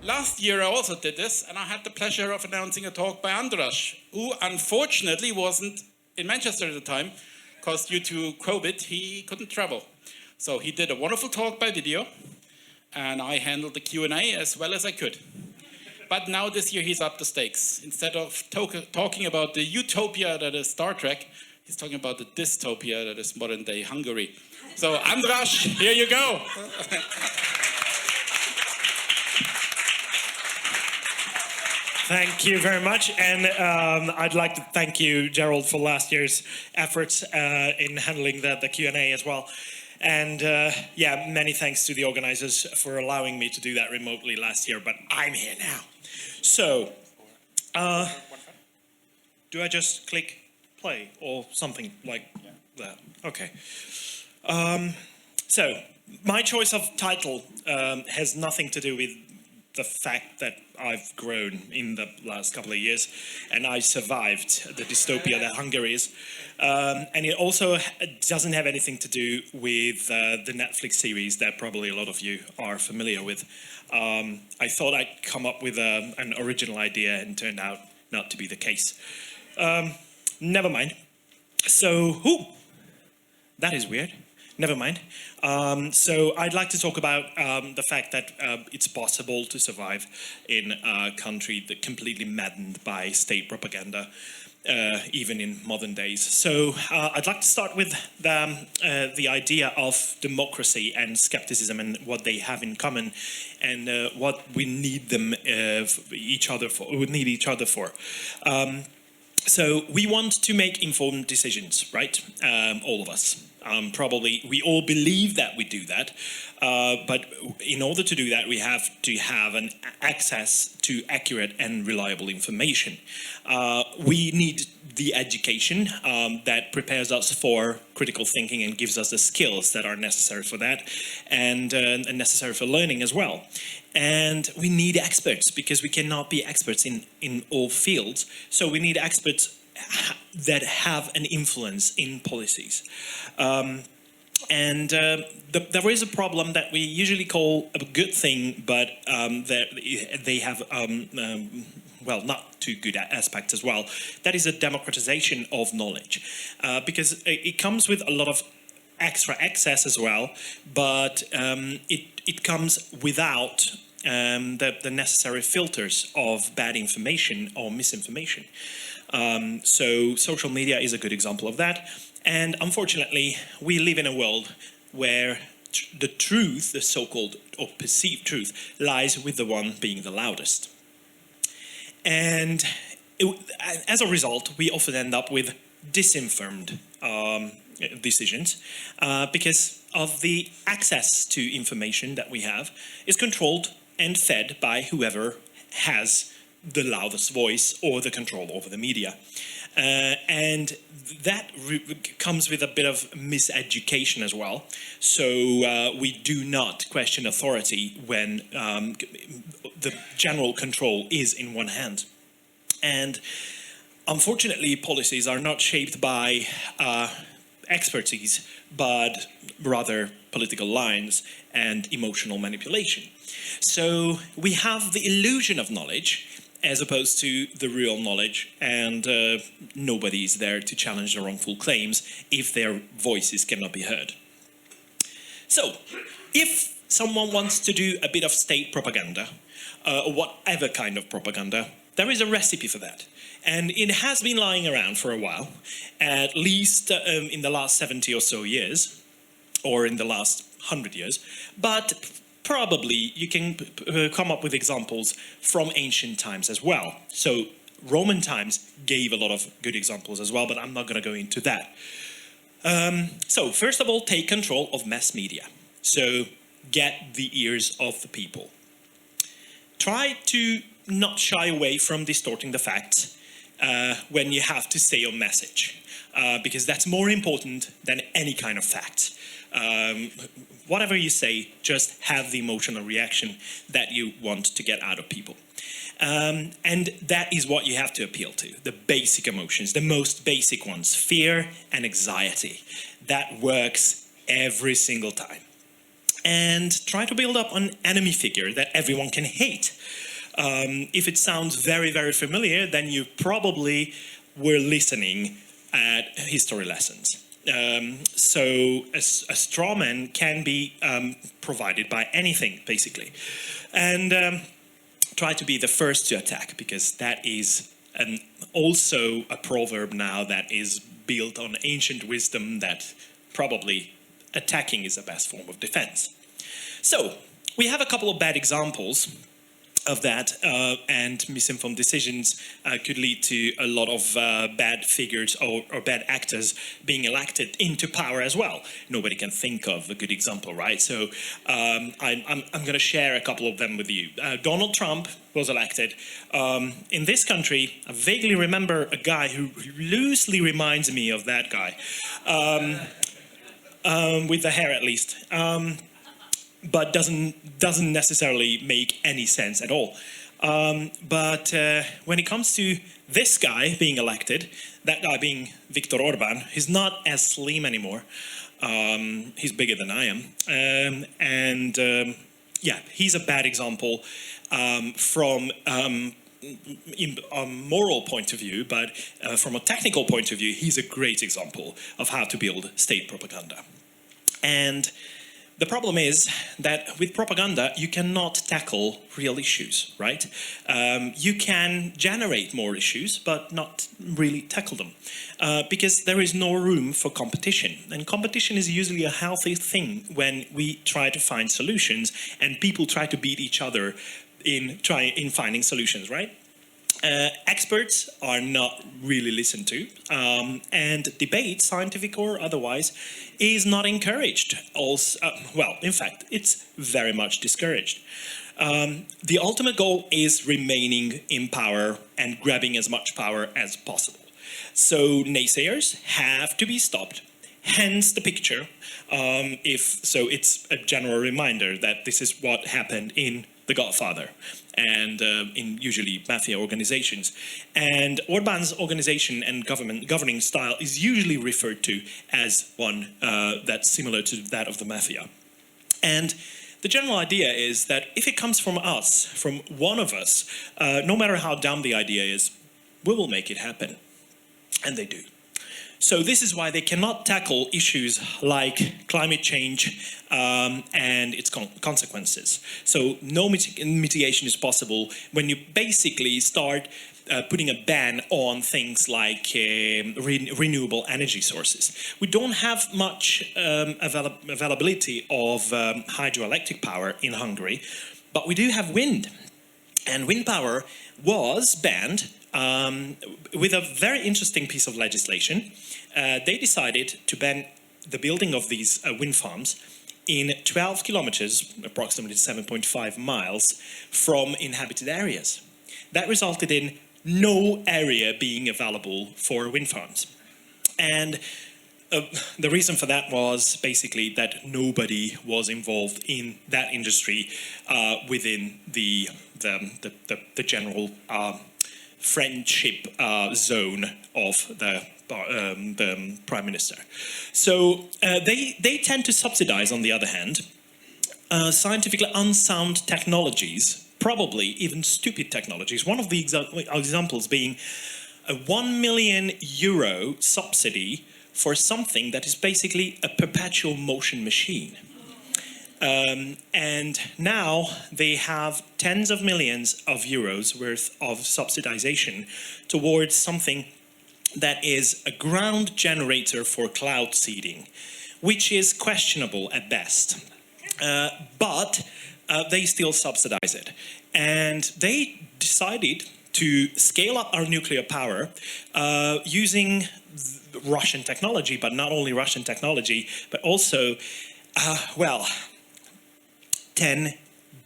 last year I also did this, and I had the pleasure of announcing a talk by Andras, who unfortunately wasn't in Manchester at the time, because due to COVID, he couldn't travel. So he did a wonderful talk by video, and I handled the Q&A as well as I could. But now this year he's up the stakes. Instead of talking about the utopia that is Star Trek, he's talking about the dystopia that is modern day Hungary. So Andras, here you go. Thank you very much, and I'd like to thank you, Gerald, for last year's efforts in handling the Q&A as well. And yeah, many thanks to the organizers for allowing me to do that remotely last year, but I'm here now. So, do I just click play or something like that? Okay. So, my choice of title has nothing to do with the fact that I've grown in the last couple of years and I survived the dystopia that Hungary is. And it also doesn't have anything to do with the Netflix series that probably a lot of you are familiar with. I thought I'd come up with an original idea and turned out not to be the case. Never mind. So, that is weird. Never mind. So I'd like to talk about the fact that it's possible to survive in a country that completely maddened by state propaganda, even in modern days. So I'd like to start with the idea of democracy and skepticism and what they have in common, and what we need them each other for. We need each other for. So we want to make informed decisions, right? All of us. Probably we all believe that we do that, but in order to do that, we have to have an access to accurate and reliable information. We need the education that prepares us for critical thinking and gives us the skills that are necessary for that, and necessary for learning as well. And we need experts, because we cannot be experts in all fields. So we need experts that have an influence in policies. There is a problem that we usually call a good thing, but they have, well, not too good aspects as well. That is a democratization of knowledge, because it comes with a lot of extra access as well, but it comes without the necessary filters of bad information or misinformation. So social media is a good example of that. And unfortunately, we live in a world where the truth, the so-called or perceived truth, lies with the one being the loudest. And as a result, we often end up with disinformed decisions because of the access to information that we have is controlled and fed by whoever has the loudest voice or the control over the media. And that comes with a bit of miseducation as well. So we do not question authority when the general control is in one hand. And unfortunately, policies are not shaped by expertise, but rather political lines and emotional manipulation. So we have the illusion of knowledge as opposed to the real knowledge, and nobody is there to challenge the wrongful claims if their voices cannot be heard. So, if someone wants to do a bit of state propaganda, or whatever kind of propaganda, there is a recipe for that. And it has been lying around for a while, at least in the last 70 or so years, or in the last 100 years, but probably you can come up with examples from ancient times as well. So Roman times gave a lot of good examples as well, but I'm not going to go into that. So first of all, take control of mass media. So get the ears of the people. Try to not shy away from distorting the facts when you have to say your message, because that's more important than any kind of fact. Whatever you say, just have the emotional reaction that you want to get out of people. And that is what you have to appeal to, the basic emotions, the most basic ones, fear and anxiety. That works every single time. and try to build up an enemy figure that everyone can hate. If it sounds very, very familiar, then you probably were listening at history lessons. So a straw man can be provided by anything, basically. And try to be the first to attack, because that is also a proverb now that is built on ancient wisdom that probably attacking is the best form of defense. So we have a couple of bad examples of that, and misinformed decisions could lead to a lot of bad figures or bad actors being elected into power as well. Nobody can think of a good example, right? So I'm going to share a couple of them with you. Donald Trump was elected. In this country, I vaguely remember a guy who loosely reminds me of that guy, with the hair at least. But doesn't necessarily make any sense at all. But when it comes to this guy being elected, that guy being Viktor Orbán, he's not as slim anymore. He's bigger than I am. Yeah, he's a bad example from a moral point of view, but from a technical point of view, he's a great example of how to build state propaganda. And the problem is that with propaganda, you cannot tackle real issues, right? You can generate more issues, but not really tackle them, because there is no room for competition. And competition is usually a healthy thing when we try to find solutions and people try to beat each other in finding solutions, right? Experts are not really listened to, and debate, scientific or otherwise, is not encouraged. Also, well, in fact, it's very much discouraged. The ultimate goal is remaining in power and grabbing as much power as possible. So naysayers have to be stopped. Hence the picture. So it's a general reminder that this is what happened in The Godfather, and in usually mafia organizations. And Orbán's organization and governing style is usually referred to as one that's similar to that of the mafia. And the general idea is that if it comes from us, from one of us, no matter how dumb the idea is, we will make it happen. And they do. So this is why they cannot tackle issues like climate change and its consequences. So no mitigation is possible when you basically start putting a ban on things like renewable energy sources. We don't have much availability of hydroelectric power in Hungary, but we do have wind. And wind power was banned with a very interesting piece of legislation. They decided to ban the building of these wind farms in 12 kilometers, approximately 7.5 miles, from inhabited areas. That resulted in no area being available for wind farms. And the reason for that was basically that nobody was involved in that industry within the general friendship zone of the Prime Minister. So they tend to subsidize, on the other hand, scientifically unsound technologies, probably even stupid technologies. One of the examples being a €1 million subsidy for something that is basically a perpetual motion machine. And now they have tens of millions of euros worth of subsidization towards something that is a ground generator for cloud seeding, which is questionable at best. But they still subsidize it. And they decided to scale up our nuclear power using Russian technology, but not only Russian technology, but also, 10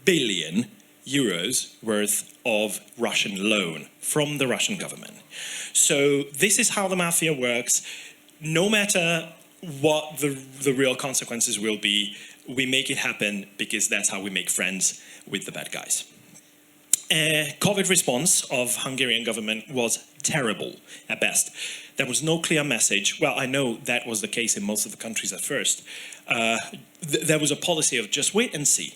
billion euros worth of Russian loan from the Russian government. So this is how the mafia works. No matter what the real consequences will be, we make it happen because that's how we make friends with the bad guys. COVID response of Hungarian government was terrible at best. There was no clear message. Well, I know that was the case in most of the countries at first. There was a policy of just wait and see.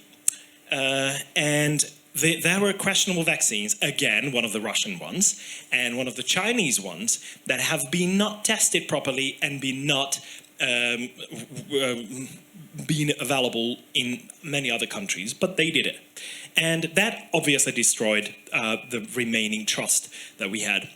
There were questionable vaccines, again, one of the Russian ones, and one of the Chinese ones that have been not tested properly and been not been available in many other countries, but they did it. And that obviously destroyed the remaining trust that we had.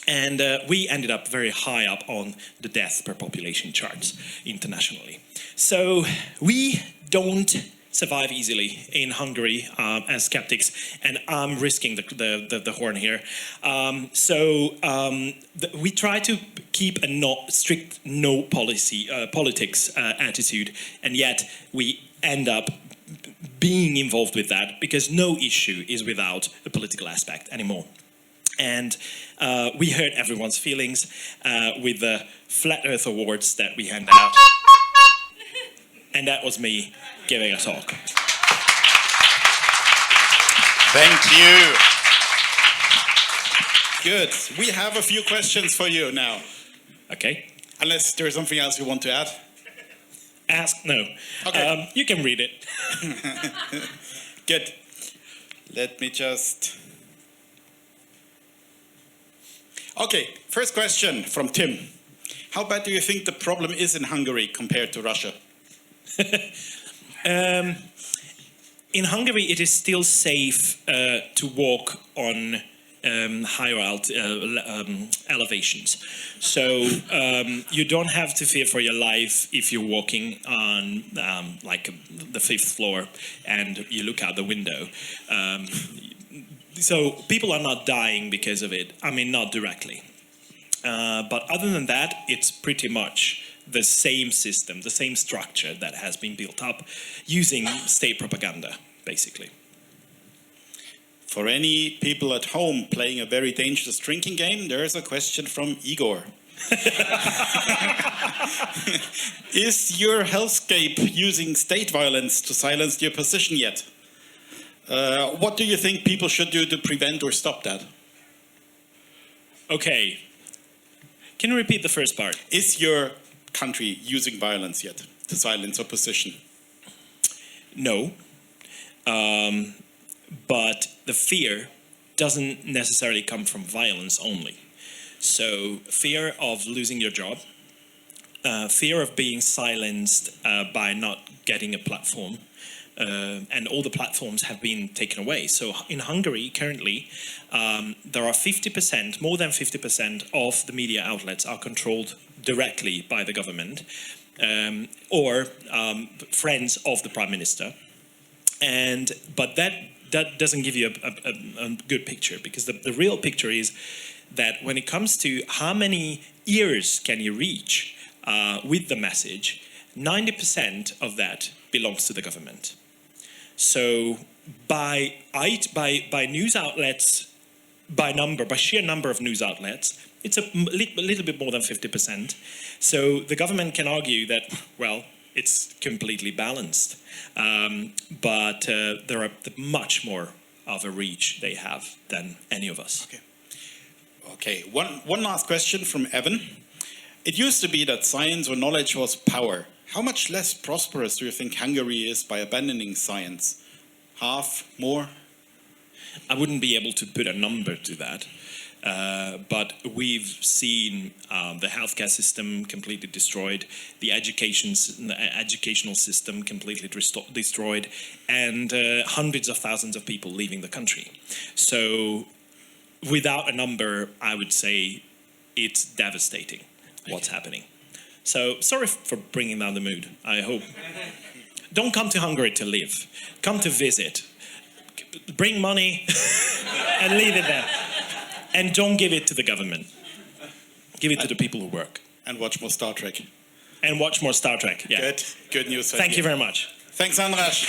And we ended up very high up on the death per population charts internationally. So we don't survive easily in Hungary as skeptics, and I'm risking the horn here. We try to keep a strict no politics attitude, and yet we end up being involved with that because no issue is without a political aspect anymore. And we hurt everyone's feelings with the Flat Earth Awards that we handed out. And that was me giving a talk. Thank you. Good. We have a few questions for you now. Okay. Unless there's something else you want to add? No. Okay. You can read it. Good. Let me just... Okay, first question from Tim. How bad do you think the problem is in Hungary compared to Russia? In Hungary, it is still safe to walk on higher elevations. So you don't have to fear for your life if you're walking on the 5th floor and you look out the window. So people are not dying because of it. I mean, not directly. But other than that, it's pretty much the same system, the same structure that has been built up using state propaganda, basically. For any people at home playing a very dangerous drinking game, there's a question from Igor. Is your hellscape using state violence to silence the opposition yet? What do you think people should do to prevent or stop that? Okay. Can you repeat the first part? Is your country using violence yet to silence opposition? No. But the fear doesn't necessarily come from violence only. So fear of losing your job, fear of being silenced by not getting a platform, and all the platforms have been taken away. So in Hungary, currently, there are 50%, more than 50% of the media outlets are controlled directly by the government or friends of the Prime Minister. But that doesn't give you a good picture, because the real picture is that when it comes to how many ears can you reach with the message, 90% of that belongs to the government. So by news outlets, by sheer number of news outlets, it's a little bit more than 50%. So the government can argue that, well, it's completely balanced. But there are much more of a reach they have than any of us. Okay. One last question from Evan. It used to be that science or knowledge was power. How much less prosperous do you think Hungary is by abandoning science? Half? More? I wouldn't be able to put a number to that. But we've seen the healthcare system completely destroyed, the educational system completely destroyed, and hundreds of thousands of people leaving the country. So without a number, I would say it's devastating what's happening. So sorry for bringing down the mood, I hope. Don't come to Hungary to live. Come to visit. Bring money and leave it there. And don't give it to the government. Give it to the people who work. And watch more Star Trek. And watch more Star Trek, yeah. Good news. Thank you very much. Thanks, András.